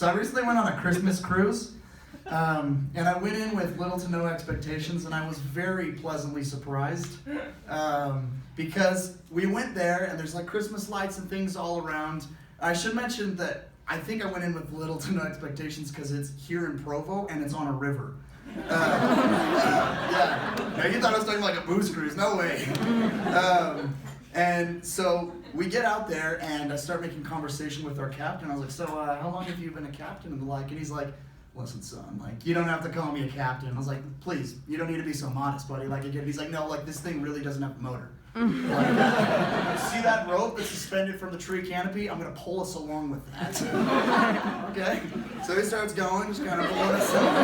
So I recently went on a Christmas cruise, and I went in with little to no expectations, and I was very pleasantly surprised, because we went there, and there's like Christmas lights and things all around. I should mention that I think I went in with little to no expectations because it's here in Provo, and it's on a river. Yeah. Now you thought I was talking like a booze cruise. No way. And so we get out there, and I start making conversation with our captain. I was like, so how long have you been a captain and the like? And he's like, listen, son, like, you don't have to call me a captain. I was like, please, you don't need to be so modest, buddy. Like, again, he's like, no, like, this thing really doesn't have a motor. Like, see that rope that's suspended from the tree canopy? I'm going to pull us along with that. Okay? So he starts going, just kind of pulling us along.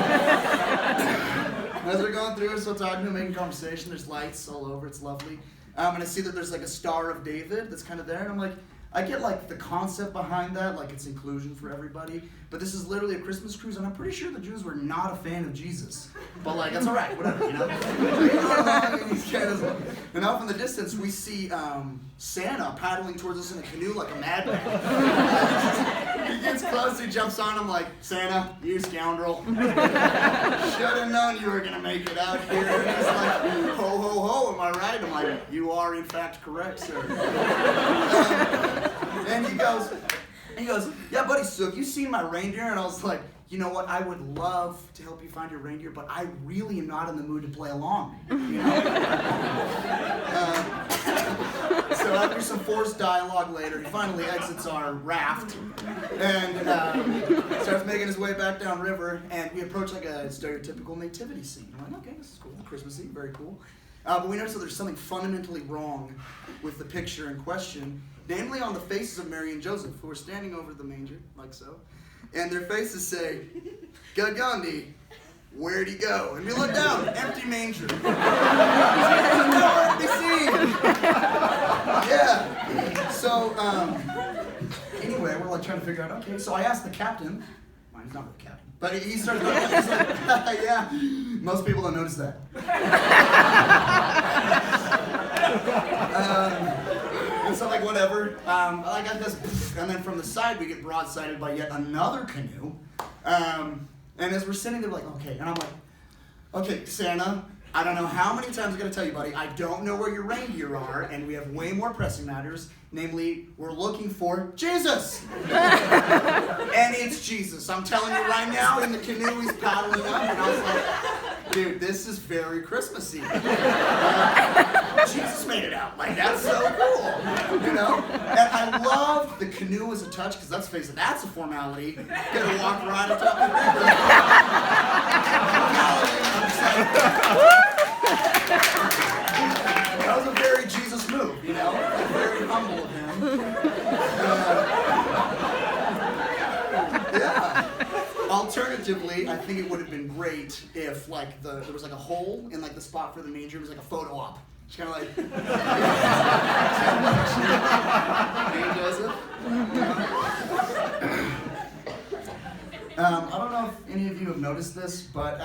As we're going through, we're still talking, making conversation. There's lights all over. It's lovely. And I see that there's like a Star of David that's kind of there. And I'm like, I get like the concept behind that, like it's inclusion for everybody. But this is literally a Christmas cruise, and I'm pretty sure the Jews were not a fan of Jesus. But like, that's all right, whatever, you know? And off in the distance, we see Santa paddling towards us in a canoe like a madman. He gets close, he jumps on him like, Santa, you scoundrel. Should have known you were going to make it out here. And he's like, ho, ho, ho, am I right? I'm like, you are in fact correct, sir. And he goes, yeah, buddy, so have you seen my reindeer? And I was like, you know what, I would love to help you find your reindeer, but I really am not in the mood to play along, you know? So after some forced dialogue later, he finally exits our raft and starts making his way back downriver, and we approach like a stereotypical nativity scene. I'm like, okay, this is cool, Christmas Eve, very cool. But we notice that there's something fundamentally wrong with the picture in question, namely on the faces of Mary and Joseph, who are standing over the manger, like so. And their faces say, God Gandhi, where'd he go? And we look down, empty manger. Nowhere to be seen. Yeah. So, anyway, we're like trying to figure out, okay, so I asked the captain, mine's not the captain, but he starts going, he's like, yeah, most people don't notice that. And so like whatever, I got this, and then from the side we get broadsided by yet another canoe. And as we're sitting there like, okay, and I'm like, okay, Santa, I don't know how many times I'm gonna tell you, buddy, I don't know where your reindeer are, and we have way more pressing matters, namely, we're looking for Jesus! And it's Jesus. I'm telling you right now, in the canoe he's paddling up, and I was like, dude, this is very Christmassy. Jesus made it out. Like, that's so cool, you know? And I love the canoe as a touch, because let's face it, that's a formality. Gonna walk right up top of the river. That was a very Jesus move, you know? Very humble of him. Yeah. Alternatively, I think it would have been great if like there was like a hole in like the spot for the manger. It was like a photo op. It's kind of like Mary Joseph. I don't know if any of you have noticed this, but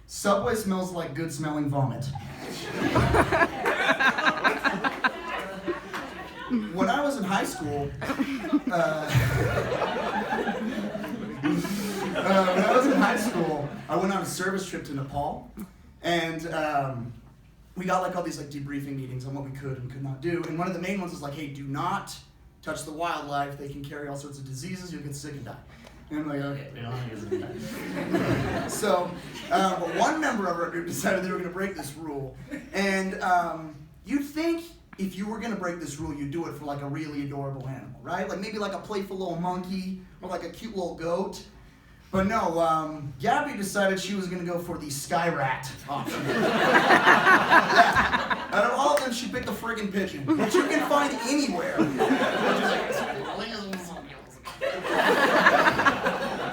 Subway smells like good smelling vomit. When I was in high school, I went on a service trip to Nepal, and we got like all these like debriefing meetings on what we could and could not do. And one of the main ones was like, hey, do not touch the wildlife. They can carry all sorts of diseases. You'll get sick and die. And I'm like, okay, we don't think it's gonna die. So, but one member of our group decided they were gonna break this rule. And you'd think if you were gonna break this rule, you'd do it for like a really adorable animal, right? Like maybe like a playful little monkey or like a cute little goat. But no, Gabby decided she was gonna go for the sky rat option. Yeah. Out of all of them, she picked a friggin' pigeon, which you can find anywhere.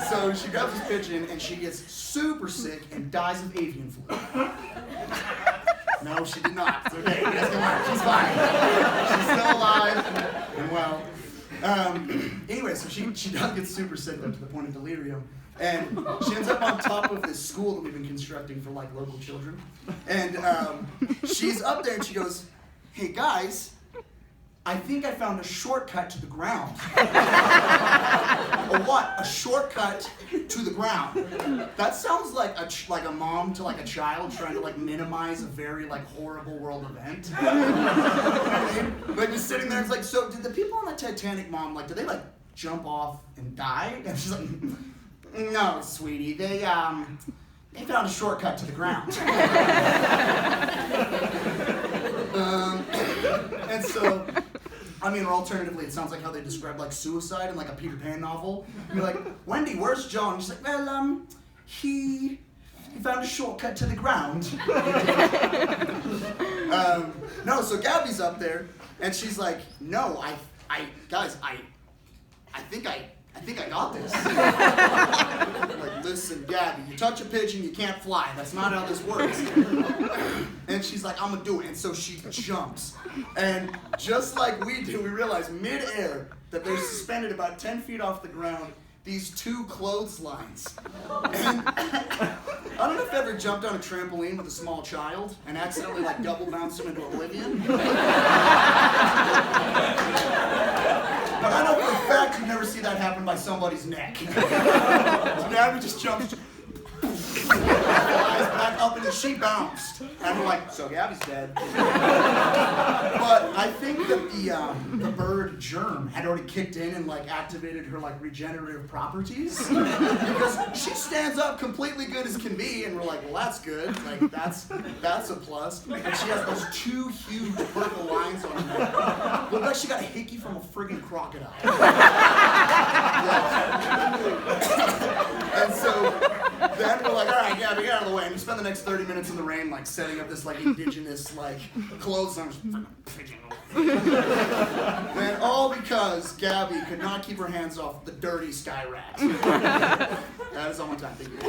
So she grabs this pigeon and she gets super sick and dies of avian flu. No, she did not. It's okay. You guys can laugh. She's fine. She's still alive and well. Anyway, so she does get super sick though, to the point of delirium. And she ends up on top of this school that we've been constructing for like local children. And she's up there and she goes, hey guys, I think I found a shortcut to the ground. A what? A shortcut to the ground. That sounds like a mom to like a child trying to like minimize a very like horrible world event. You know what I mean? Like just sitting there, it's like, so did the people on the Titanic, Mom, like, did they like jump off and die? And she's like, no, sweetie, they found a shortcut to the ground. And so, I mean, or alternatively, it sounds like how they describe like suicide in like a Peter Pan novel. You'd be like, Wendy, where's John? She's like, well, he found a shortcut to the ground. No, so Gabby's up there, and she's like, no, guys, I think I got this. Like, listen, Gabby, you touch a pigeon, you can't fly. That's not how this works. And she's like, I'm gonna do it. And so she jumps. And just like we do, we realize mid-air that they're suspended about 10 feet off the ground, these two clotheslines. And I don't know if you ever jumped on a trampoline with a small child and accidentally like double bounced him into oblivion. But I know for a fact you'd never see that happen by somebody's neck. So Gabby just jumps, flies back up, and she bounced. And we're like, so Gabby's dead. But I think that the bird germ had already kicked in and like activated her like regenerative properties. Because she stands up completely good as can be, and we're like, well, that's good. Like that's a plus. And she has those two huge purple lines on her neck. Look like she got a hickey from a friggin' crocodile. And so then we're like, all right, Gabby, get out of the way. And we spend the next 30 minutes in the rain, like setting up this like indigenous like clothes on. And all because Gabby could not keep her hands off the dirty sky rat. That is all my time. Thank you.